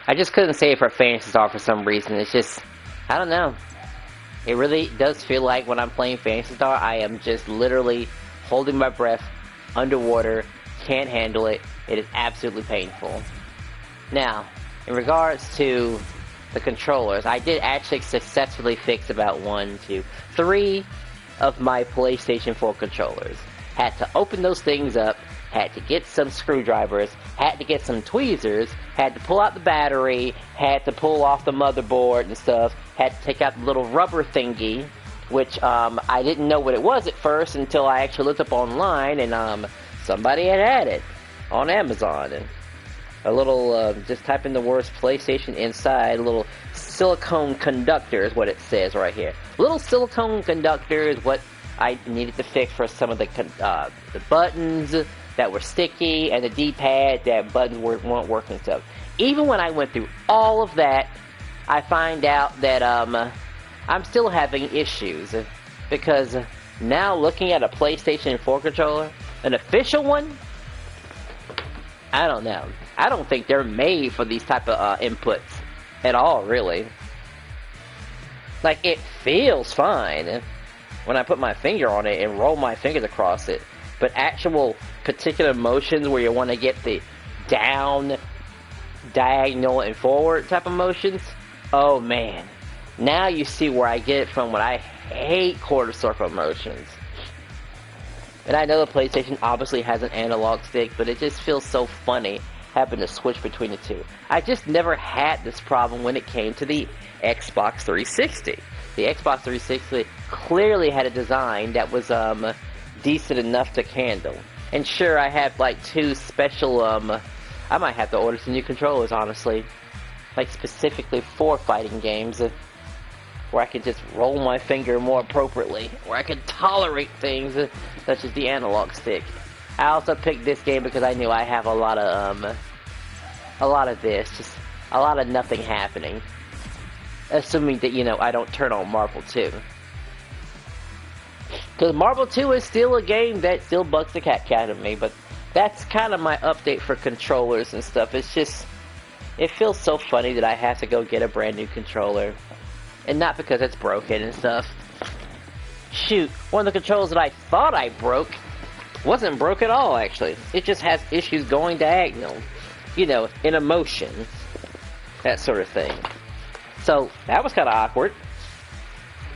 I just couldn't say it for Phantasy Star for some reason. It's just, I don't know. It really does feel like when I'm playing Phantasy Star, I am just literally holding my breath, underwater, can't handle it. It is absolutely painful. Now, in regards to the controllers, I did actually successfully fix about 1, 2, 3 of my PlayStation 4 controllers. Had to open those things up, had to get some screwdrivers, had to get some tweezers, had to pull out the battery, had to pull off the motherboard and stuff, had to take out the little rubber thingy, which I didn't know what it was at first until I actually looked up online, and somebody had it on Amazon. And a little, just type in the words PlayStation inside, a little silicone conductor is what it says right here. Little silicone conductor is what I needed to fix for some of the buttons that were sticky and the D-pad that buttons weren't working stuff. Even when I went through all of that, I find out that I'm still having issues, because now looking at a PlayStation 4 controller, an official one, I don't know. I don't think they're made for these type of inputs at all, really. Like, it feels fine when I put my finger on it and roll my fingers across it, but actual particular motions where you want to get the down, diagonal, and forward type of motions, oh man. Now you see where I get it from when I hate quarter circle motions. And I know the PlayStation obviously has an analog stick, but it just feels so funny having to switch between the two. I just never had this problem when it came to the Xbox 360. The Xbox 360 clearly had a design that was decent enough to handle. And sure, I have like 2 special, I might have to order some new controllers, honestly. Like specifically for fighting games, where I can just roll my finger more appropriately, where I can tolerate things such as the analog stick. I also picked this game because I knew I have a lot of this, just a lot of nothing happening. Assuming that, you know, I don't turn on Marvel 2. Because Marvel 2 is still a game that still bugs the cat out of me, but that's kind of my update for controllers and stuff. It's just, it feels so funny that I have to go get a brand new controller. And not because it's broken and stuff. Shoot, one of the controllers that I thought I broke wasn't broke at all, actually. It just has issues going diagonal. You know, in emotion. That sort of thing. So, that was kind of awkward.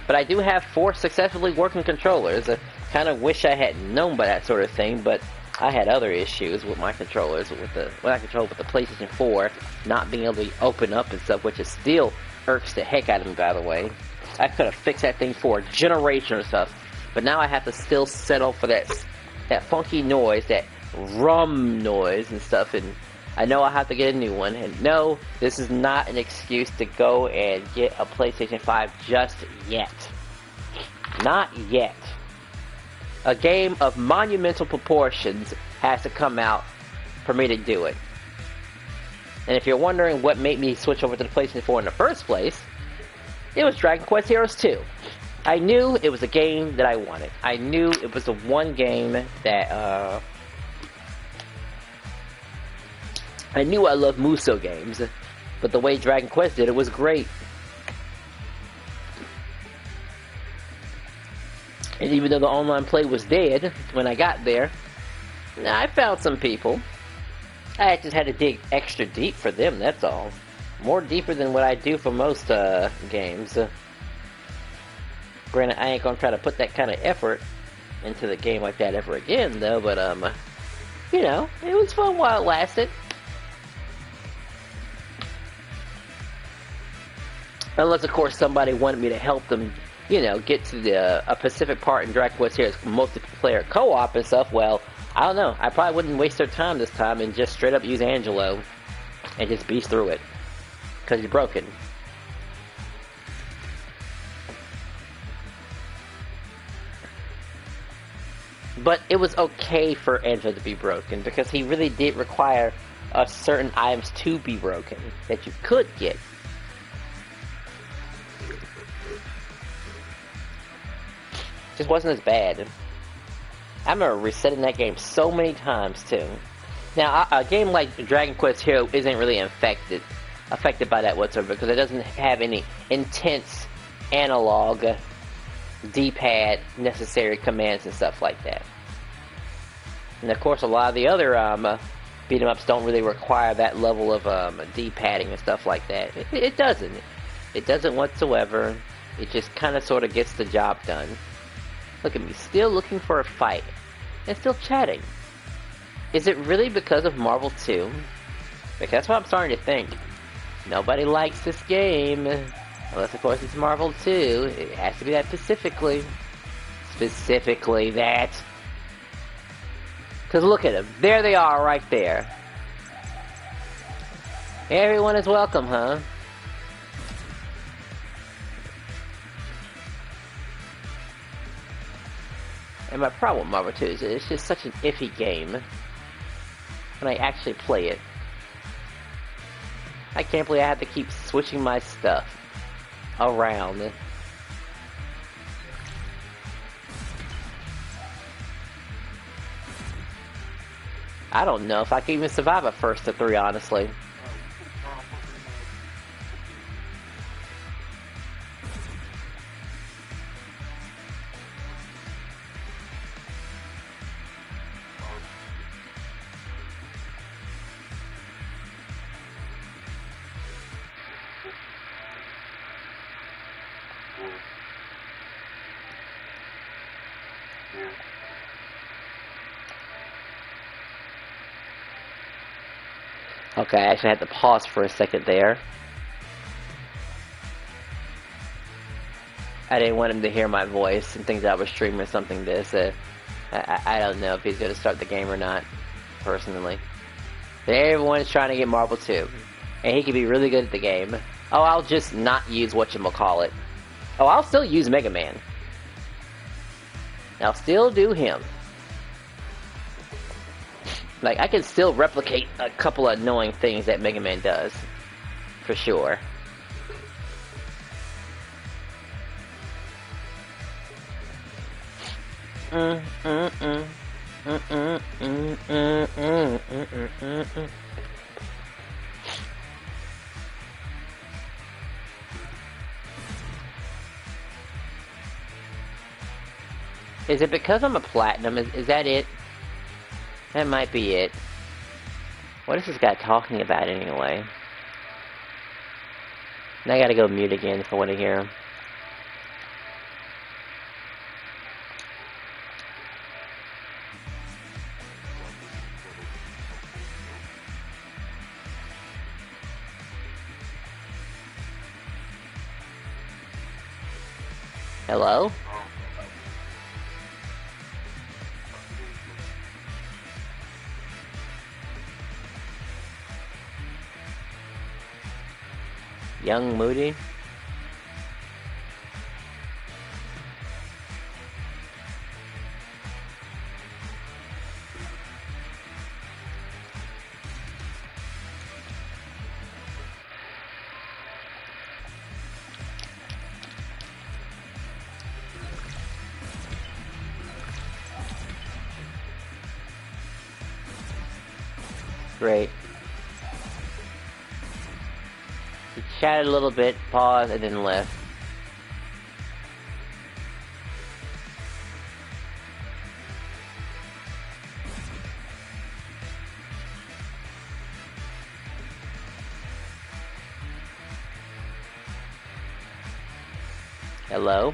But I do have 4 successfully working controllers. I kind of wish I had known by that sort of thing, but I had other issues with my controllers, with the PlayStation 4 not being able to open up and stuff, which is still irks the heck out of me, by the way. I could have fixed that thing for a generation or stuff, but now I have to still settle for that funky noise, that rum noise and stuff, and I know I have to get a new one. And no, this is not an excuse to go and get a PlayStation 5 just yet. Not yet. A game of monumental proportions has to come out for me to do it. And if you're wondering what made me switch over to the PlayStation 4 in the first place, it was Dragon Quest Heroes 2. I knew it was a game that I wanted. I knew it was the one game that, I knew I loved Musou games, but the way Dragon Quest did it was great. And even though the online play was dead when I got there, I found some people. I just had to dig extra deep for them, that's all. More deeper than what I do for most games. Granted, I ain't gonna try to put that kind of effort into the game like that ever again, though, but, you know, it was fun while it lasted. Unless, of course, somebody wanted me to help them, you know, get to a specific part in Dragon Quest Heroes multiplayer co-op and stuff. Well, I don't know. I probably wouldn't waste their time this time and just straight up use Angelo and just beast through it. Because he's broken. But it was okay for Angelo to be broken, because he really did require certain items to be broken that you could get. Just wasn't as bad. I remember resetting that game so many times too. Now, a game like Dragon Quest Hero isn't really infected affected by that whatsoever because it doesn't have any intense analog D-pad necessary commands and stuff like that. And of course, a lot of the other beat 'em ups don't really require that level of D-padding and stuff like that. It doesn't. It doesn't whatsoever. It just kind of sort of gets the job done. Look at me, still looking for a fight and still chatting. Is it really because of Marvel 2? Because that's what I'm starting to think. Nobody likes this game. Unless, of course, it's Marvel 2. It has to be that specifically. Specifically that. Because look at them. There they are right there. Everyone is welcome, huh? And my problem with Marvel 2 is it's just such an iffy game when I actually play it. I can't believe I have to keep switching my stuff around. I don't know if I can even survive a first to 3, honestly. Okay, I actually had to pause for a second there. I didn't want him to hear my voice and think that I was streaming something this. I don't know if he's going to start the game or not, personally. But everyone's trying to get Marvel 2. And he can be really good at the game. Oh, I'll just not use whatchamacallit. Oh, I'll still use Mega Man. I'll still do him. Like, I can still replicate a couple of annoying things that Mega Man does. For sure. Is it because I'm a platinum? Is that it? That might be it. What is this guy talking about anyway? Now I gotta go mute again if I want to hear him. Hello? Young Moody? Great. He chatted a little bit, paused, and then left. Hello?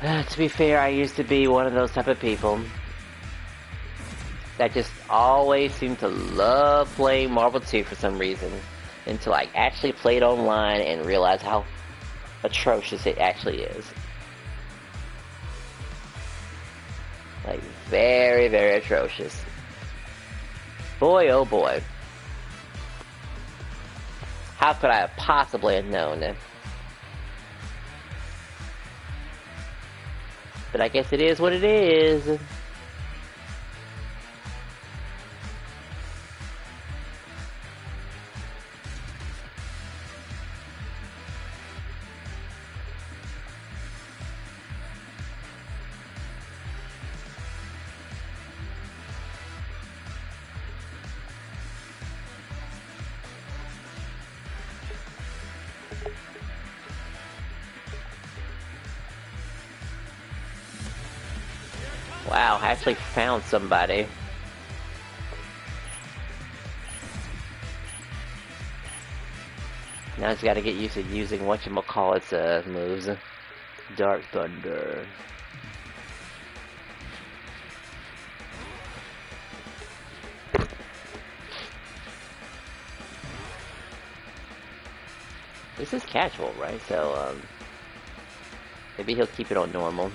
To be fair, I used to be one of those type of people that just always seemed to love playing Marvel 2 for some reason, until I actually played online and realized how atrocious it actually is. Like, very, very atrocious. Boy, oh boy. How could I have possibly have known it? But I guess it is what it is. wow, I actually found somebody. Now I just gotta get used to using whatchamacallit's moves. Dark Thunder. This is casual, right? So, maybe he'll keep it on normal.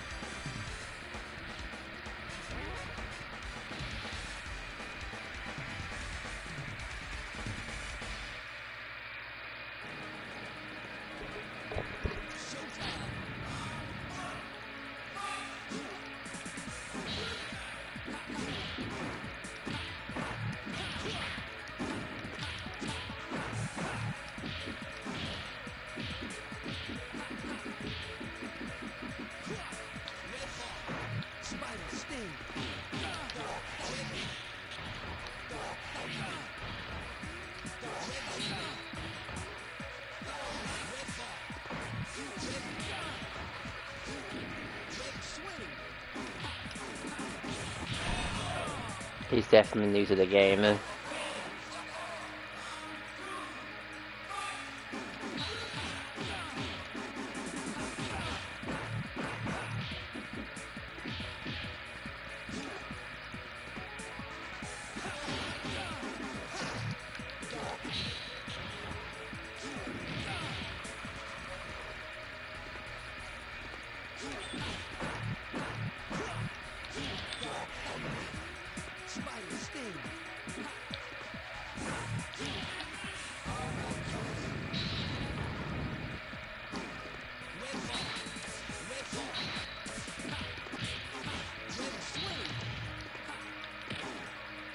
He's definitely new to the game.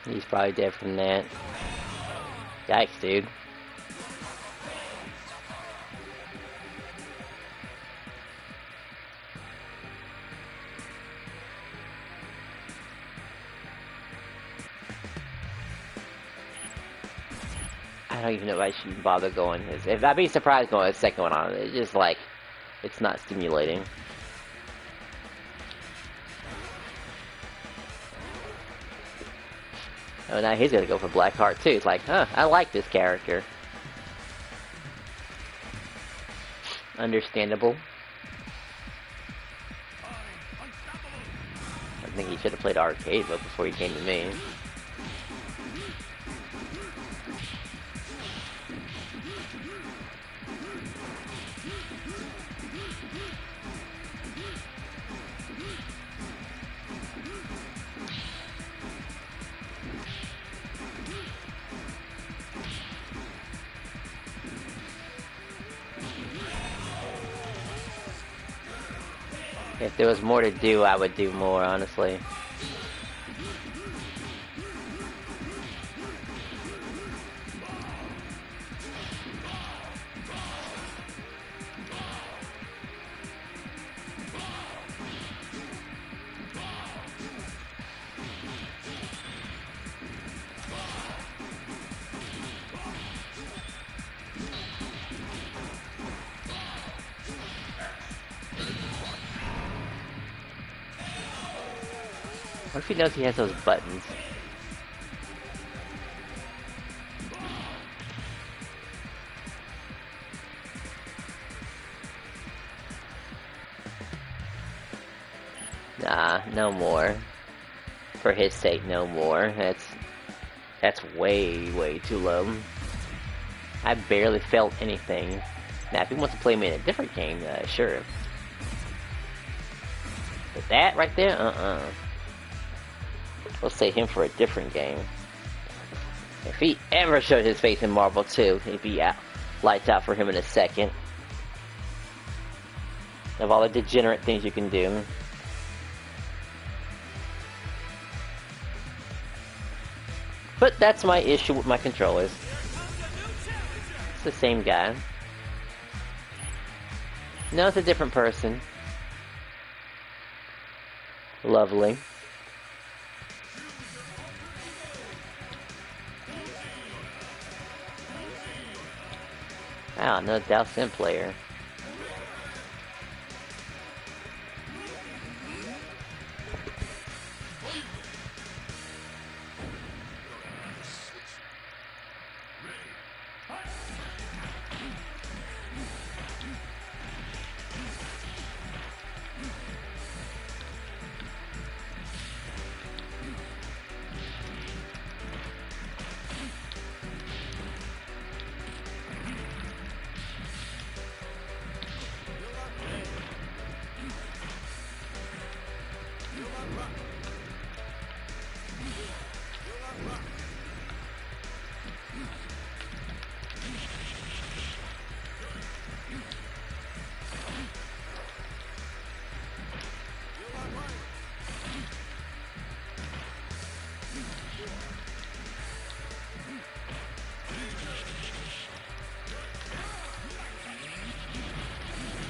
He's probably dead from that. Yikes, dude. I don't even know if I should bother going this. If I'd be surprised going a second one on it. It's just like, it's not stimulating. Oh, now he's gonna go for Blackheart too. It's like, huh, I like this character. Understandable. I think he should have played arcade mode before he came to me. If there was more to do, I would do more, honestly. What if he knows he has those buttons? Nah, no more. For his sake, no more. That's way too low. I barely felt anything. Now, if he wants to play me in a different game, sure. But that right there, We'll save him for a different game. If he ever showed his face in Marvel 2, he'd be out, lights out for him in a second. Of all the degenerate things you can do. But that's my issue with my controllers. It's the same guy. No, it's a different person. Lovely. Wow, another Dalsim player.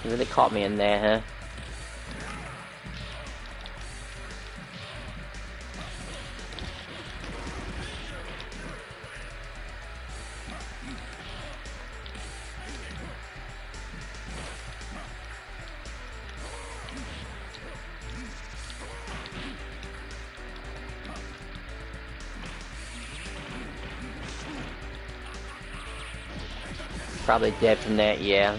You really caught me in there, huh? Probably dead from that, yeah.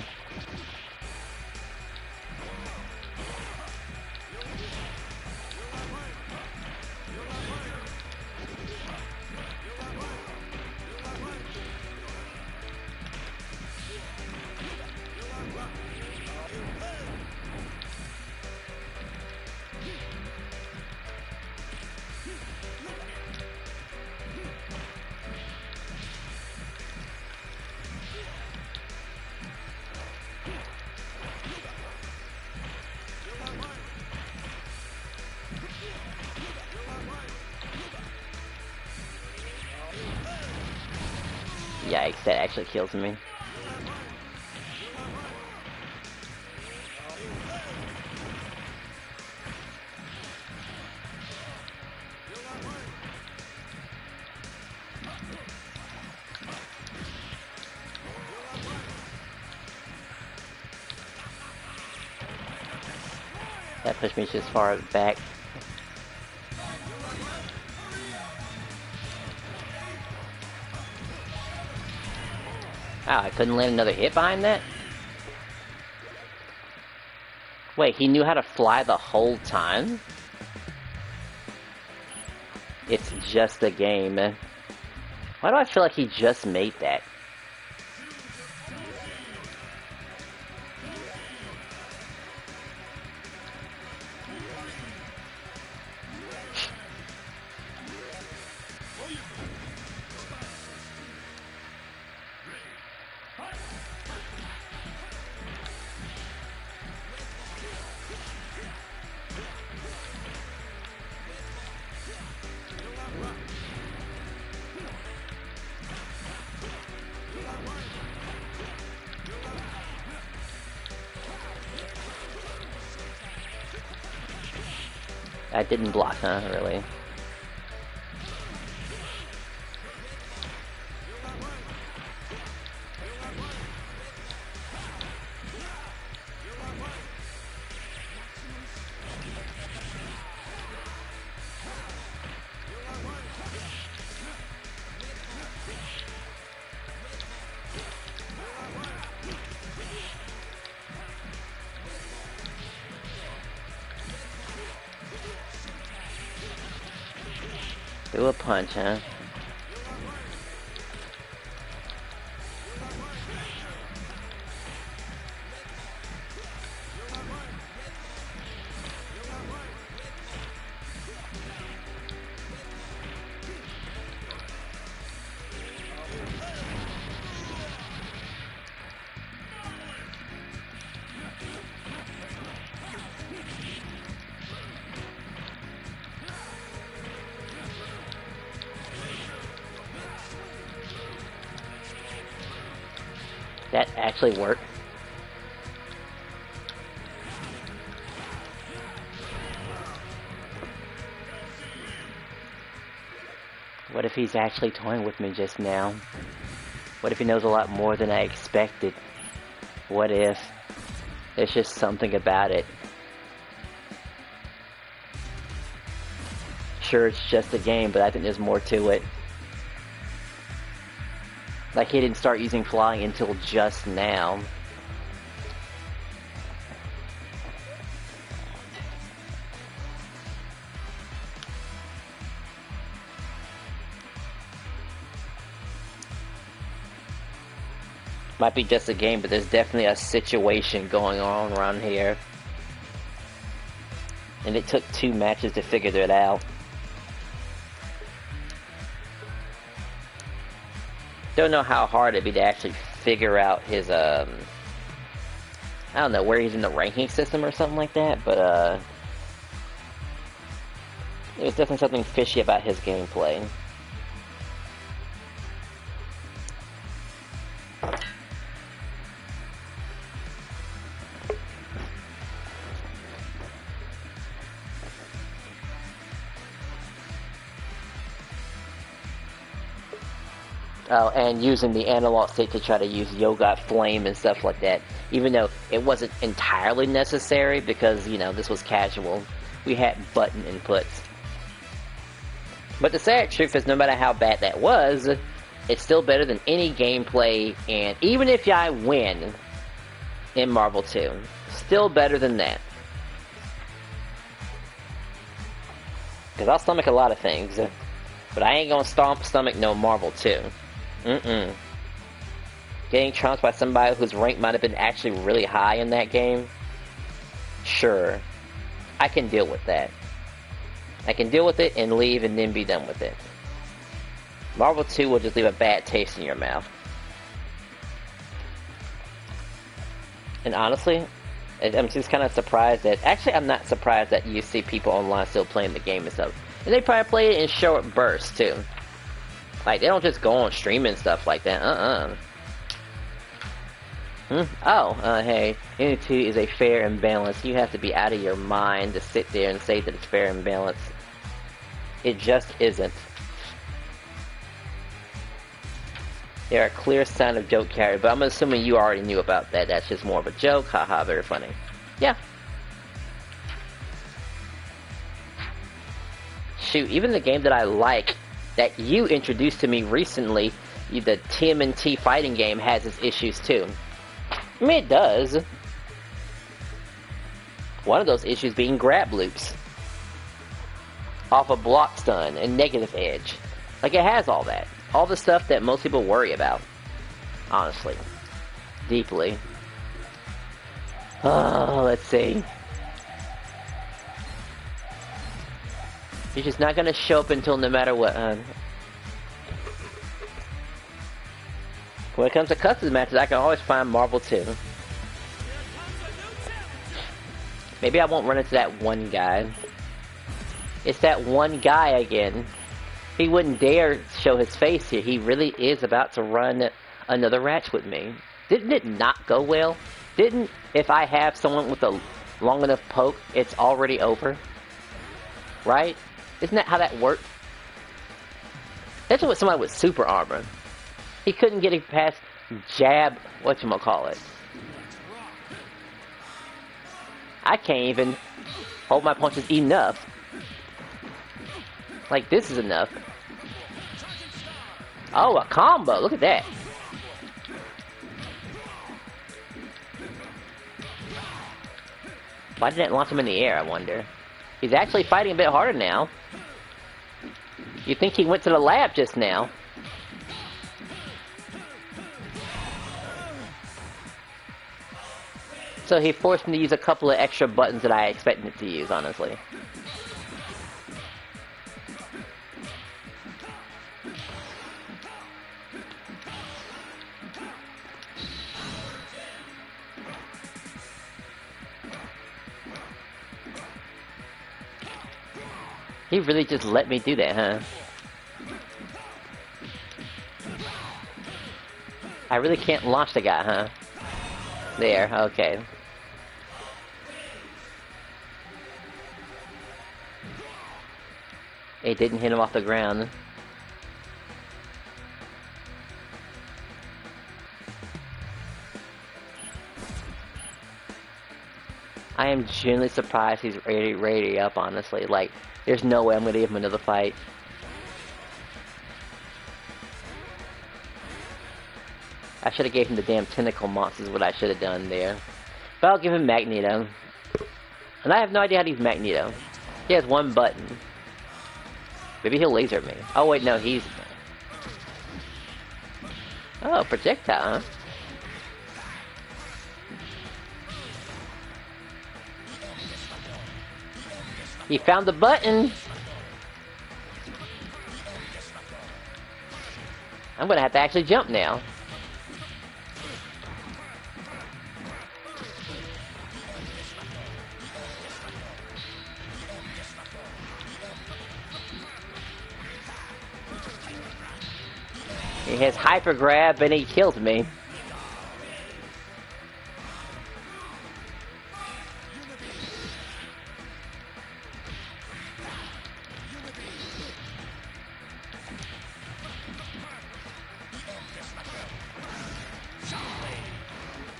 Yikes, that actually kills me. That pushed me just far back. Oh, I couldn't land another hit behind that? Wait, he knew how to fly the whole time? It's just a game. Why do I feel like he just made that? I didn't block, huh? Really? Do a punch, huh? That actually worked. What if he's actually toying with me just now? What if he knows a lot more than I expected? What if there's just something about it? Sure, it's just a game, but I think there's more to it. Like, he didn't start using flying until just now. Might be just a game, but there's definitely a situation going on around here. And it took 2 matches to figure that out. Don't know how hard it'd be to actually figure out his, I don't know, where he's in the ranking system or something like that, but, there's definitely something fishy about his gameplay. Oh, and using the analog stick to try to use Yoga Flame and stuff like that, even though it wasn't entirely necessary because, you know, this was casual. We had button inputs. But the sad truth is, no matter how bad that was, it's still better than any gameplay, and even if I win in Marvel 2, still better than that. Because I'll stomach a lot of things, but I ain't gonna stomach no Marvel 2. Getting trounced by somebody whose rank might have been actually really high in that game? Sure. I can deal with that. I can deal with it and leave and then be done with it. Marvel 2 will just leave a bad taste in your mouth. And honestly, I'm just kind of surprised that... Actually, I'm not surprised that you see people online still playing the game and stuff. And they probably play it in short bursts, too. Like, they don't just go on stream and stuff like that. Hey, Unity is a fair and balanced. You have to be out of your mind to sit there and say that it's fair and balanced. It just isn't. There are clear signs of joke carry, but I'm assuming you already knew about that. That's just more of a joke. Haha, very funny. Yeah. Shoot, even the game that I like, that you introduced to me recently, the TMNT fighting game, has its issues too. I mean, it does. One of those issues being grab loops off a block stun and negative edge. Like, it has all that. All the stuff that most people worry about. Honestly. Deeply. Oh, let's see. You're just not gonna show up until no matter what, When it comes to custom matches, I can always find Marvel 2. Maybe I won't run into that one guy. It's that one guy again. He wouldn't dare show his face here. He really is about to run another match with me. Didn't it not go well? Didn't, if I have someone with a long enough poke, it's already over? Right? Isn't that how that worked? That's with somebody with super armor. He couldn't get it past jab, whatchamacallit. I can't even hold my punches enough. Like, this is enough. Oh, a combo! Look at that. Why didn't it launch him in the air, I wonder? He's actually fighting a bit harder now. You think he went to the lab just now. So he forced me to use a couple of extra buttons that I expected to use, honestly. He really just let me do that, huh? I really can't launch the guy, huh? There, okay. It didn't hit him off the ground. I am genuinely surprised he's ready up, honestly. Like, there's no way I'm gonna give him another fight. I should have gave him the damn tentacle monsters, what I should have done there. But I'll give him Magneto. And I have no idea how to use Magneto. He has one button. Maybe he'll laser me. Oh wait, no, he's... Oh, projectile, huh? He found the button! I'm gonna have to actually jump now. He has hyper grab and he kills me.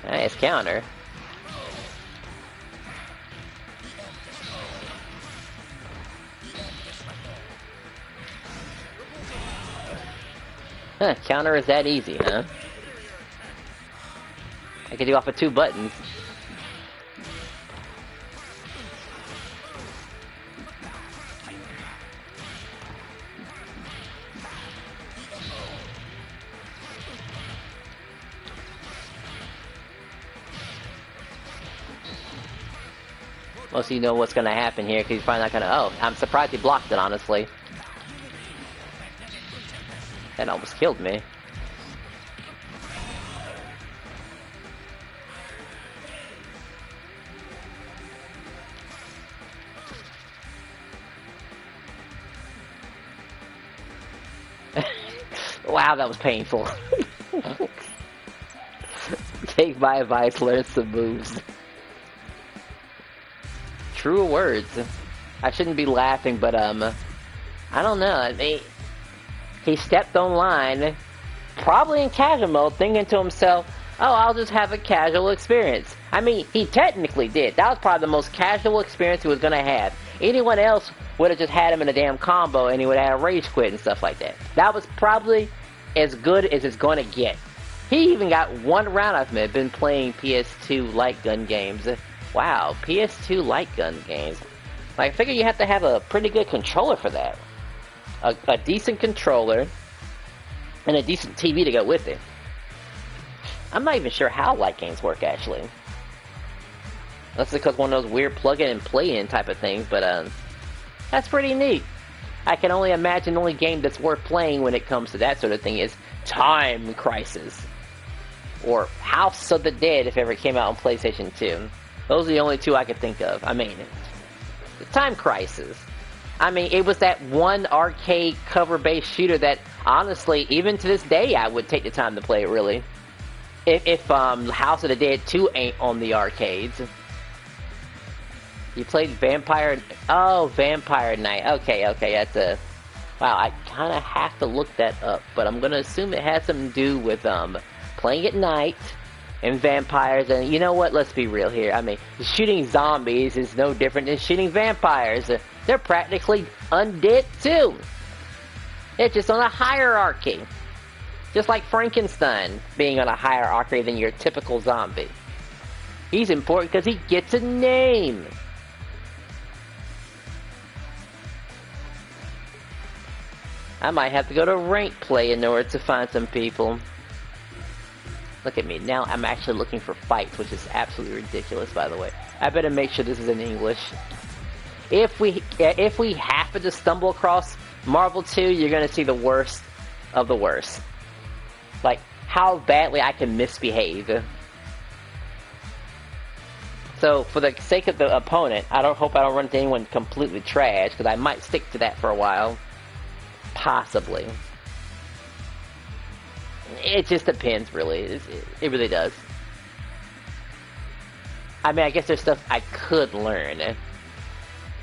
Nice counter. Huh, counter is that easy, huh? I can do off of 2 buttons. Most of you know what's gonna happen here, because he's probably not gonna... Oh, I'm surprised he blocked it, honestly. That almost killed me. Wow, that was painful. Take my advice, learn some moves. True words. I shouldn't be laughing, but I don't know. I mean, he stepped on line, probably in casual mode, thinking to himself, oh, I'll just have a casual experience. I mean, he technically did. That was probably the most casual experience he was gonna have. Anyone else would have just had him in a damn combo and he would have had a rage quit and stuff like that. That was probably as good as it's gonna get. He even got 1 round of him. Been playing PS2 light gun games. Wow, PS2 light gun games. Like, I figure you have to have a pretty good controller for that. A decent controller, and a decent TV to go with it. I'm not even sure how light games work, actually. That's because one of those weird plug-in and play-in type of things, but that's pretty neat. I can only imagine the only game that's worth playing when it comes to that sort of thing is Time Crisis. Or House of the Dead, if it ever came out on PlayStation 2. Those are the only 2 I could think of. I mean, the Time Crisis. I mean, it was that one arcade cover-based shooter that, honestly, even to this day, I would take the time to play it, really. If House of the Dead 2 ain't on the arcades. You played Vampire... Oh, Vampire Knight. Okay, that's a... Wow, I kind of have to look that up, but I'm going to assume it has something to do with playing at night and vampires, and you know what? Let's be real here. I mean, shooting zombies is no different than shooting vampires. They're practically undead too. It's just on a hierarchy. Just like Frankenstein being on a hierarchy than your typical zombie. He's important because he gets a name. I might have to go to rank play in order to find some people. Look at me. Now I'm actually looking for fights, which is absolutely ridiculous, by the way. I better make sure this is in English. If we happen to stumble across Marvel 2, you're going to see the worst of the worst. Like, how badly I can misbehave. So, for the sake of the opponent, I hope I don't run into anyone completely trash, because I might stick to that for a while. Possibly. It just depends, really. It really does. I mean, I guess there's stuff I could learn.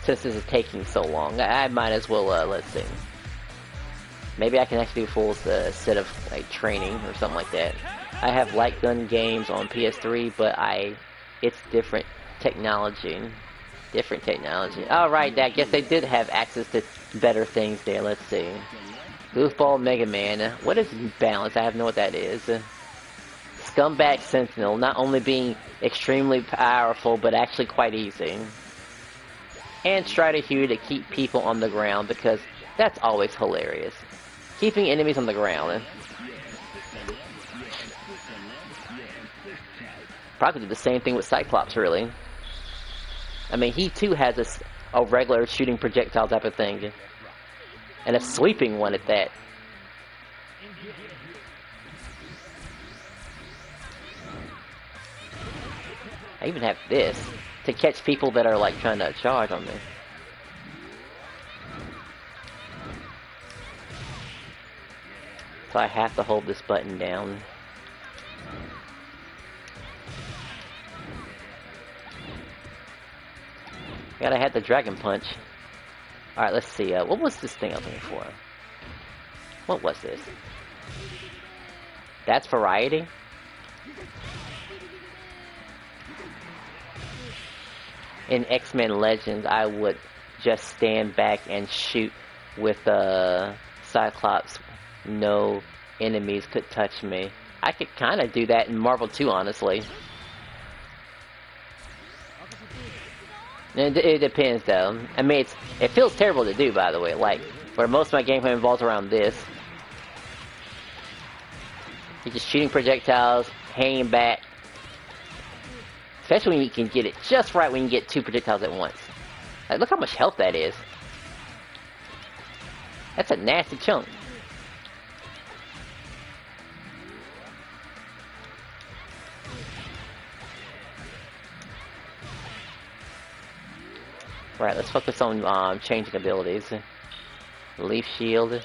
Since this is taking so long, I might as well, let's see. Maybe I can actually do a full set of, like, training or something like that. I have light gun games on PS3, but it's different technology. Different technology. Alright, I guess they did have access to better things there, let's see. Goofball Mega Man. What is balance? I have no what that is. scumbag sentinel not only being extremely powerful, but actually quite easy. And Strider here to keep people on the ground, because that's always hilarious. Keeping enemies on the ground. Probably do the same thing with Cyclops, really. I mean, he too has a regular shooting projectile type of thing. And a sweeping one at that. I even have this to catch people that are like trying to charge on me. So I have to hold this button down. Gotta have the Dragon Punch. Alright, let's see. What was this thing I'm looking for? What was this? That's variety? In X-Men Legends, I would just stand back and shoot with Cyclops. No enemies could touch me. I could kind of do that in Marvel 2, honestly. It depends, though. I mean, it feels terrible to do, by the way. Like, where most of my gameplay involves around this. You're just shooting projectiles, hanging back. Especially when you can get it just right when you get 2 projectiles at once. Like, look how much health that is. That's a nasty chunk. Right, let's focus on changing abilities. Leaf Shield.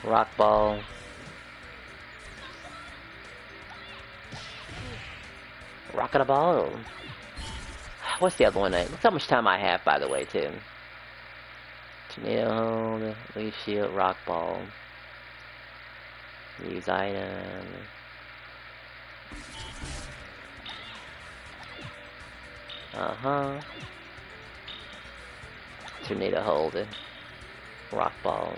Rock Ball. Rocket Ball. What's the other one? Look how much time I have, by the way, too. Tornado Hold, Leaf Shield, Rock Ball. Use item. Tornado Hold. Rock Ball.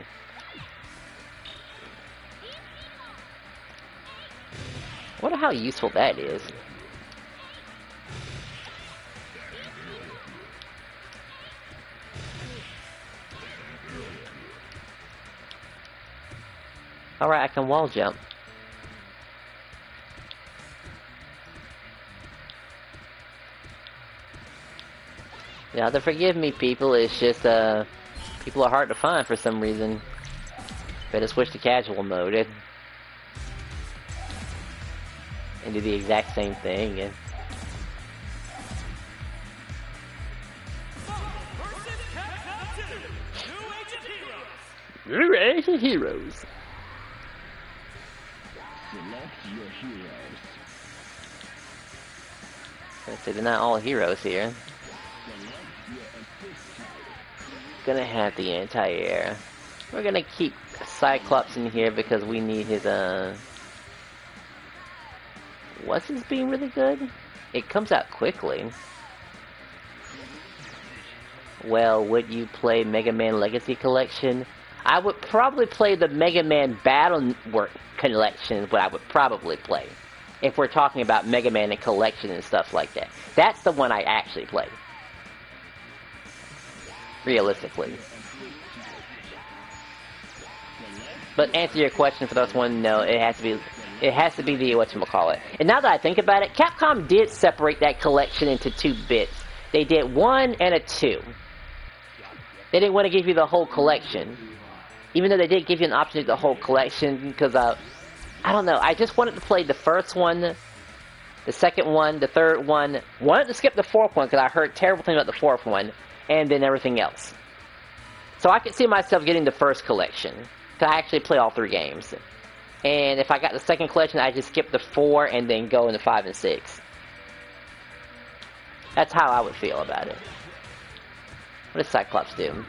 I wonder how useful that is. Alright, I can wall jump. Yeah, to forgive me, people. It's just, people are hard to find for some reason. Better switch to casual mode and do the exact same thing. New Agent Heroes. Select your heroes. Let's see, they're not all heroes here. Gonna have the anti-air. We're gonna keep Cyclops in here because we need his, what's his beam really good? It comes out quickly. Well, would you play Mega Man Legacy Collection? I would probably play the Mega Man Battle Work Collection, but I would probably play. If we're talking about Mega Man and Collection and stuff like that. That's the one I actually play. Realistically. But answer your question for those one, no, it has to be the whatchamacallit. And now that I think about it, Capcom did separate that collection into 2 bits. They did 1 and a 2. They didn't want to give you the whole collection. Even though they did give you an option to the whole collection, because, I don't know, I just wanted to play the first one, the second one, the third one. Wanted to skip the 4th one, because I heard terrible things about the 4th one, and then everything else. So I could see myself getting the first collection, because I actually play all 3 games. And if I got the second collection, I just skip the 4 and then go into 5 and 6. That's how I would feel about it. What does Cyclops do?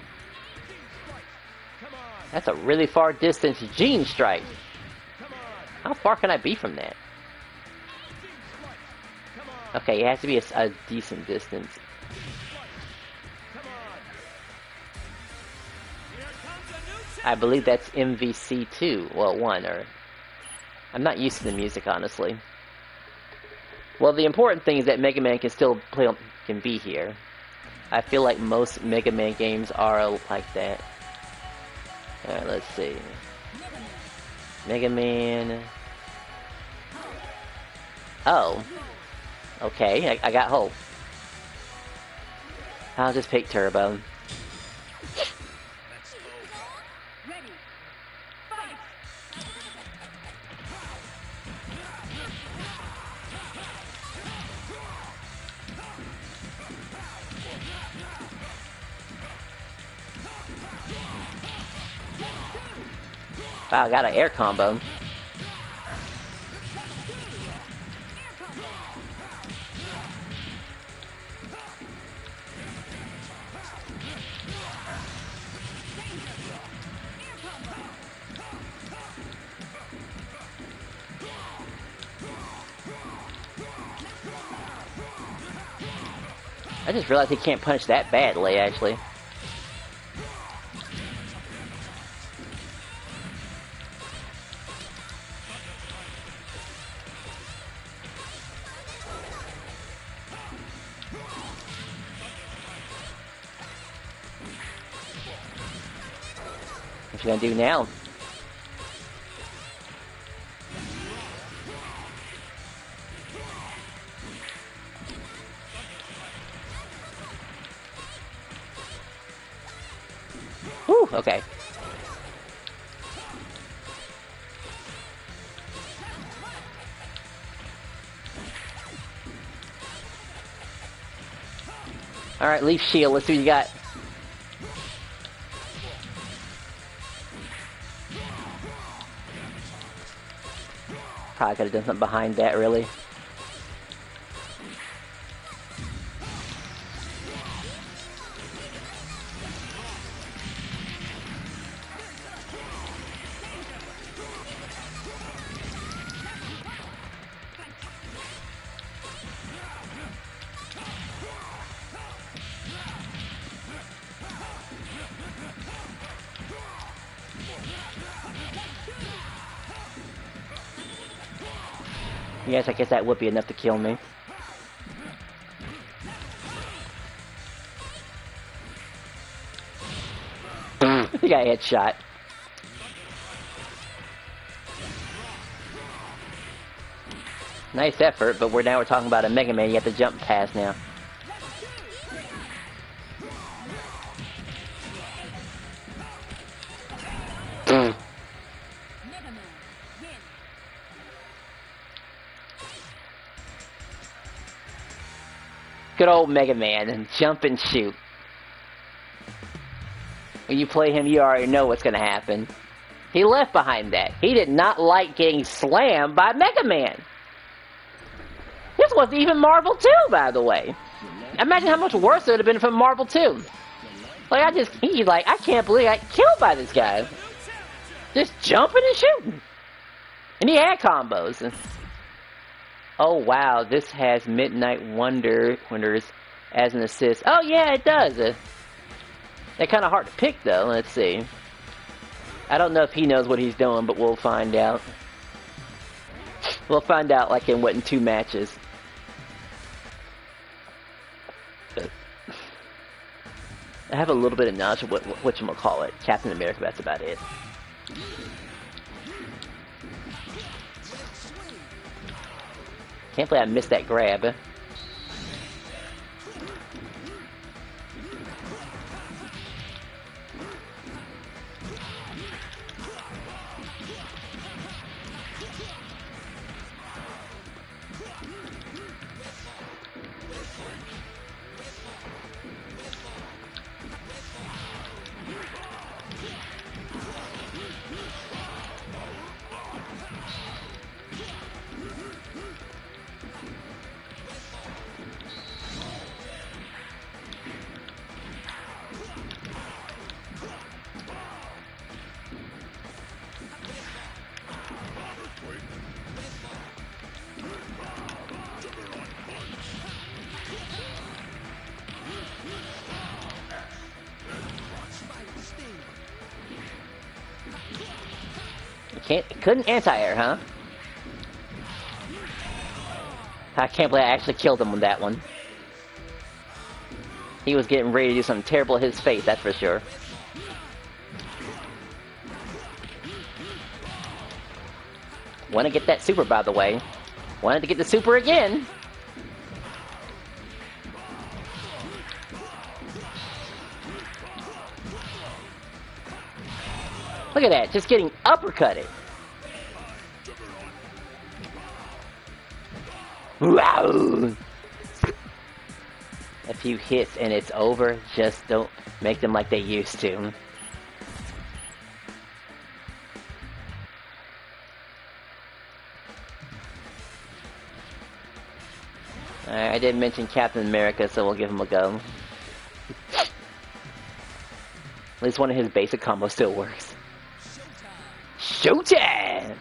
That's a really far distance Gene Strike. How far can I be from that? Okay, it has to be a decent distance. I believe that's MVC2. Well, 1, or... I'm not used to the music, honestly. Well, the important thing is that Mega Man can still can be here. I feel like most Mega Man games are like that. Alright, let's see. Mega Man... Oh. Okay, I got hope. I'll just pick Turbo. Wow, I got an air combo. I just realized he can't punch that badly, actually. What you gonna do now? Whew, okay. Alright, Leaf Shield, let's see what you got. Probably could have done something behind that, really. Yes, I guess that would be enough to kill me. He got a headshot. Nice effort, but now we're talking about a Mega Man you have to jump past now. Good old Mega Man, and jump and shoot. When you play him, you already know what's gonna happen. He left behind that. He did not like getting slammed by Mega Man. This wasn't even Marvel 2, by the way. Imagine how much worse it would have been from Marvel 2. Like, he's like, I can't believe I got killed by this guy. Just jumping and shooting. And he had combos. Oh wow, this has Midnight Wonders as an assist. Oh yeah, it does. They're kind of hard to pick though. Let's see. I don't know if he knows what he's doing, but we'll find out. We'll find out like in 2 matches. I have a little bit of knowledge of whatchamacallit, Captain America, that's about it. Can't believe I missed that grab. Couldn't anti-air, huh? I can't believe I actually killed him with that one. He was getting ready to do something terrible to his face, that's for sure. Want to get that super, by the way. Wanted to get the super again. Look at that, just getting uppercutted. Wow! A few hits and it's over. Just don't make them like they used to. Alright, I did mention Captain America, so we'll give him a go. At least one of his basic combos still works. Showtime!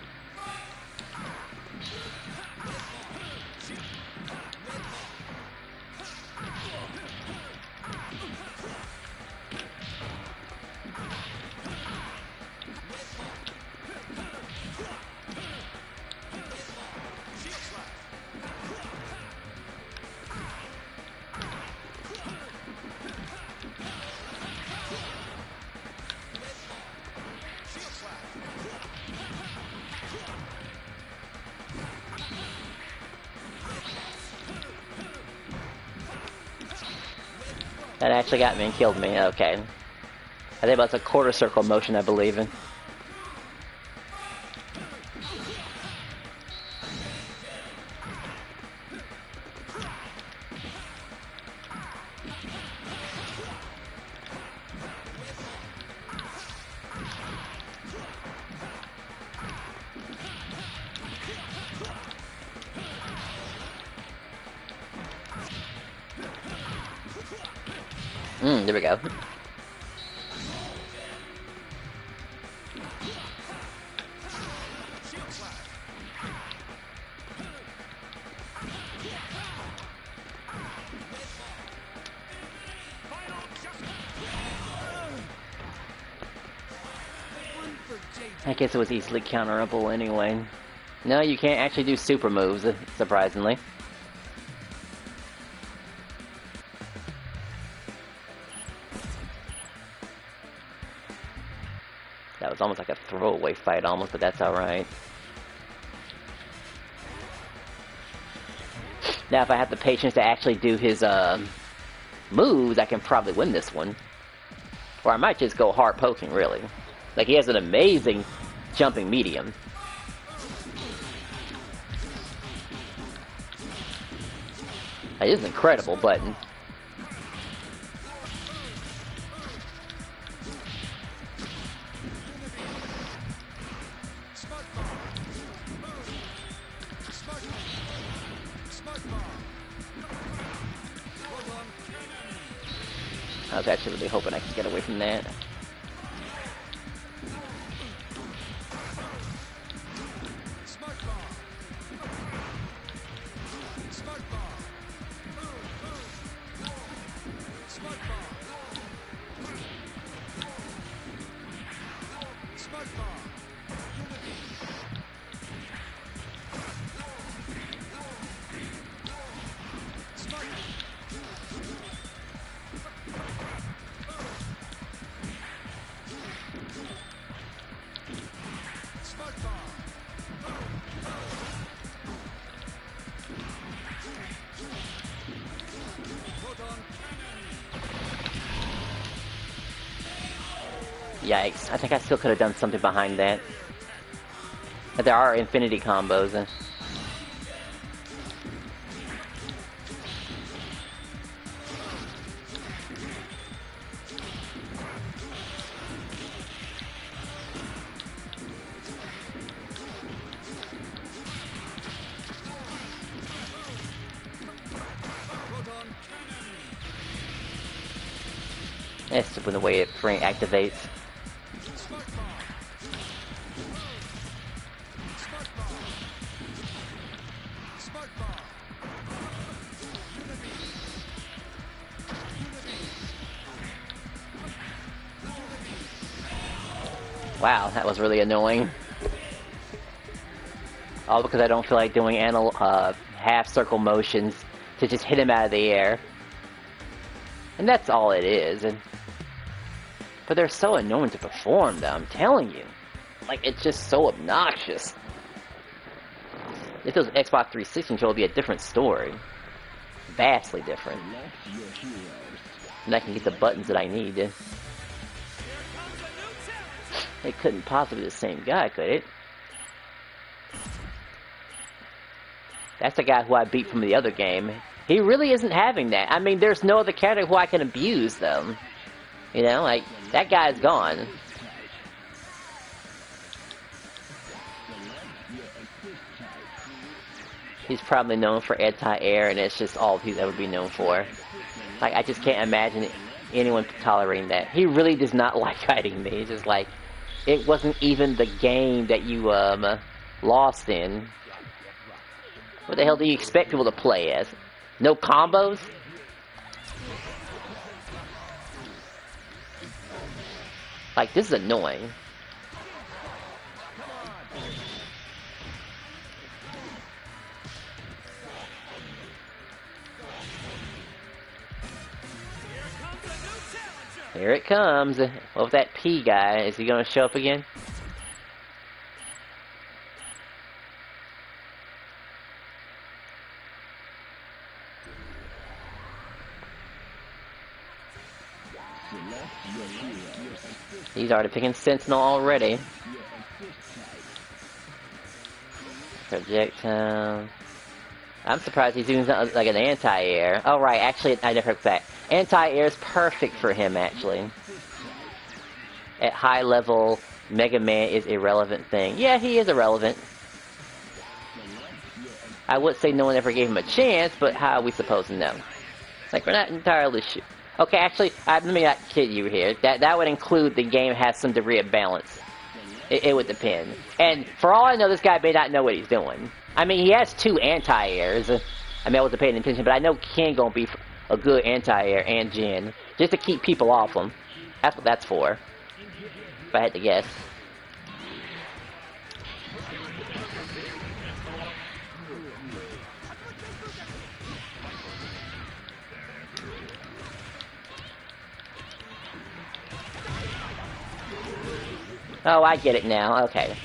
That actually got me and killed me, okay. I think that's a quarter circle motion I believe in. There we go. I guess it was easily counterable anyway. No, you can't actually do super moves, surprisingly. That was almost like a throwaway fight almost, but that's alright. Now if I have the patience to actually do his moves, I can probably win this one. Or I might just go hard poking, really. Like, he has an amazing jumping medium. That is an incredible button. I was actually really hoping I could get away from that. Yikes, I think I still could have done something behind that. But there are infinity combos. That's just the way it activates. Wow, that was really annoying. All because I don't feel like doing half circle motions to just hit him out of the air. And that's all it is. But they're so annoying to perform, though, I'm telling you. Like, it's just so obnoxious. If it was Xbox 360 control, it would be a different story. Vastly different. And I can get the buttons that I need. It couldn't possibly be the same guy, could it? That's the guy who I beat from the other game. He really isn't having that. I mean, there's no other character who I can abuse, though. You know, like, that guy's gone. He's probably known for anti-air, and it's just all he's ever been known for. Like, I just can't imagine anyone tolerating that. He really does not like fighting me. He's just like, it wasn't even the game that you, lost in. What the hell do you expect people to play as? No combos? Like, this is annoying. Here it comes. What with that P guy? Is he gonna show up again? He's already picking Sentinel already. Projectile. I'm surprised he's doing something like an anti-air. Oh right, actually I never heard that. Anti-air is perfect for him actually. At high level, Mega Man is a relevant thing. Yeah, he is irrelevant. I would say no one ever gave him a chance, but how are we supposed to know? Like, we're not entirely sure. Okay, actually, let me not kid you here. That would include the game has some degree of balance. It would depend. And for all I know, this guy may not know what he's doing. I mean, he has 2 anti-airs. I mean, I wasn't paying attention, but I know Ken gonna be a good anti-air and Jin. Just to keep people off him. That's what that's for. If I had to guess. Oh, I get it now. Okay.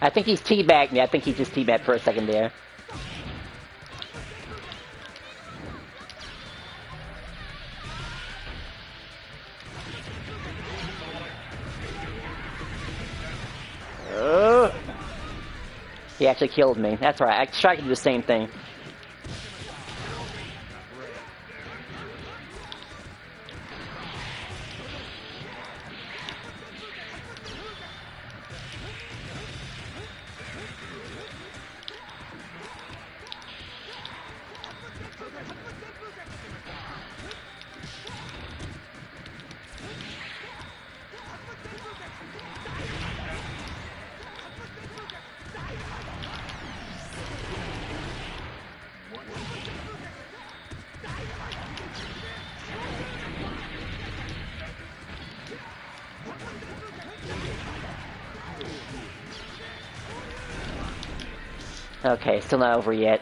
I think he's teabagged me. I think he just teabagged for a second there. He actually killed me. That's right. I tried to do the same thing. Okay, still not over yet.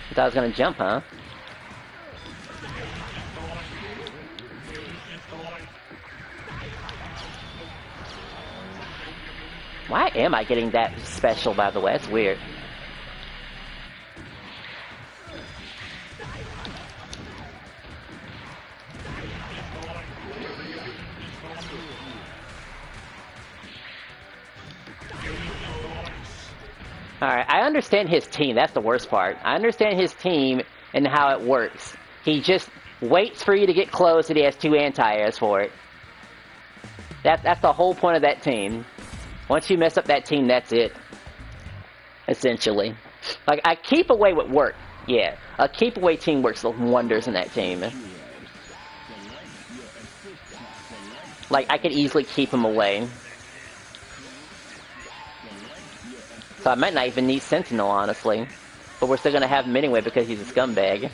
I thought I was gonna jump, huh? Why am I getting that special, by the way? That's weird. Alright, I understand his team. That's the worst part. I understand his team and how it works. He just waits for you to get close and he has 2 anti-airs for it. That's the whole point of that team. Once you mess up that team, that's it. Essentially. Like, a keep away would work. Yeah. A keep away team works wonders in that team. Like, I could easily keep him away. So I might not even need Sentinel, honestly. But we're still gonna have him anyway because he's a scumbag.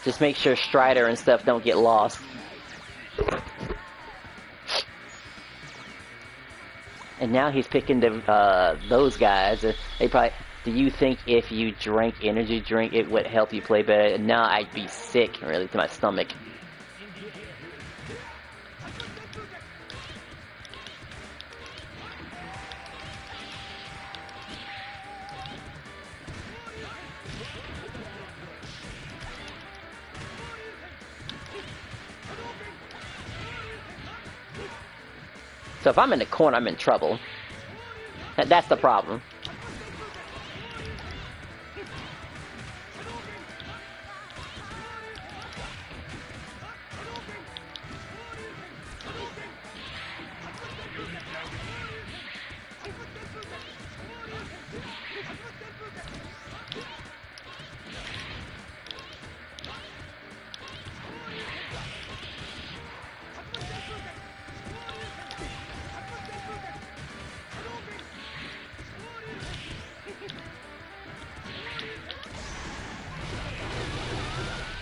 Just make sure Strider and stuff don't get lost. And now he's picking the those guys. They probably. Do you think if you drank energy drink, it would help you play better? No, I'd be sick, really, to my stomach. So if I'm in the corner, I'm in trouble. That's the problem.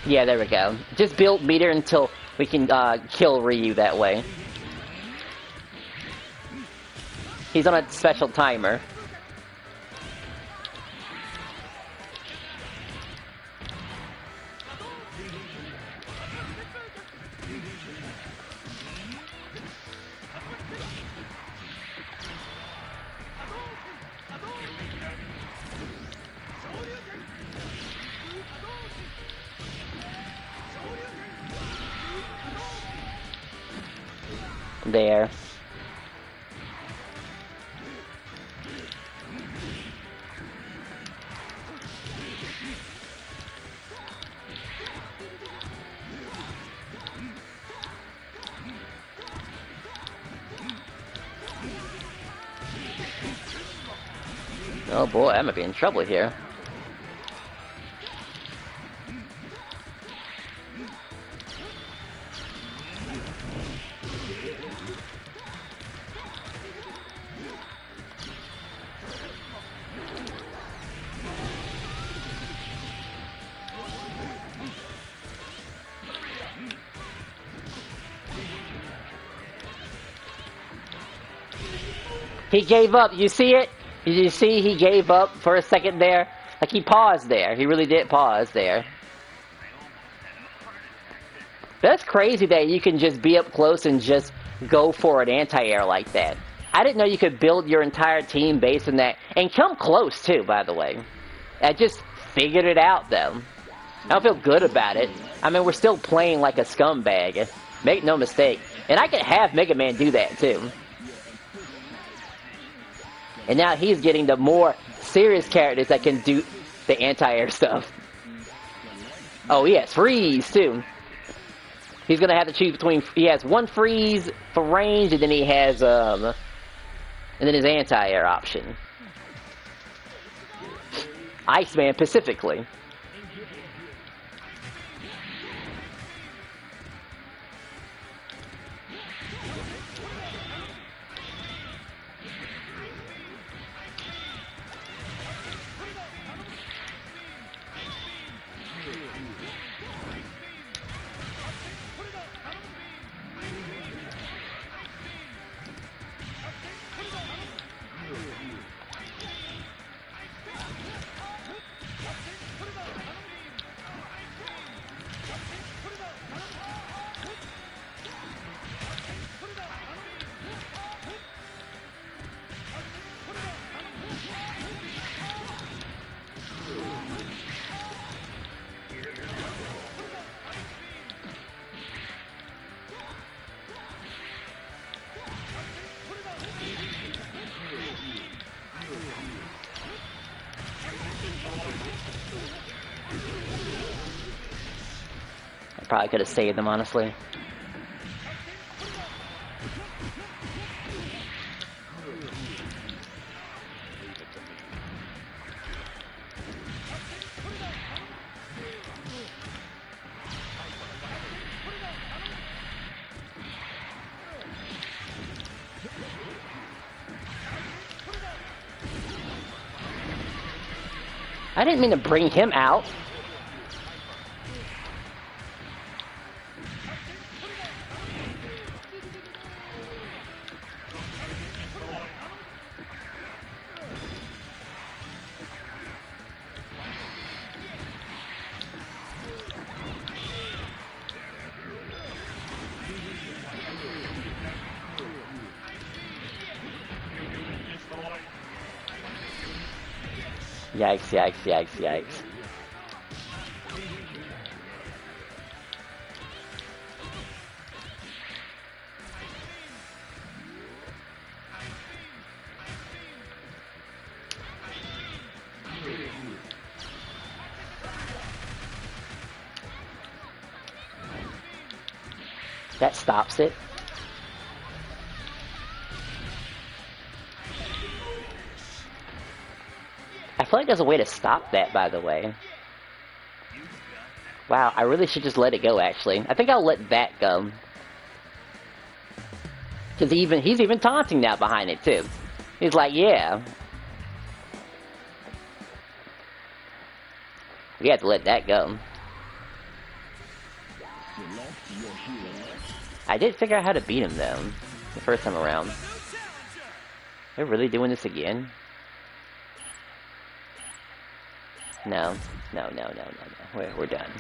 Yeah, there we go. Just build meter until we can kill Ryu that way. He's on a special timer. There. Oh boy, I might be in trouble here. He gave up. You see it? Did you see he gave up for a second there? Like, he paused there. He really did pause there. That's crazy that you can just be up close and just go for an anti-air like that. I didn't know you could build your entire team based on that. And come close, too, by the way. I just figured it out, though. I don't feel good about it. I mean, we're still playing like a scumbag. Make no mistake. And I could have Mega Man do that, too. And now he's getting the more serious characters that can do the anti-air stuff. Oh, he has freeze, too. He's going to have to choose between... He has one freeze for range, and then he has, and then his anti-air option. Iceman, specifically. probably could have saved them, honestly. I didn't mean to bring him out. Yikes, yikes, yikes, yikes. That stops it. I feel like there's a way to stop that, by the way. Wow, I really should just let it go, actually. I think I'll let that go. Because he's even taunting now behind it, too. He's like, yeah. We have to let that go. I did figure out how to beat him, though. The first time around. They're really doing this again? No. No. We're done.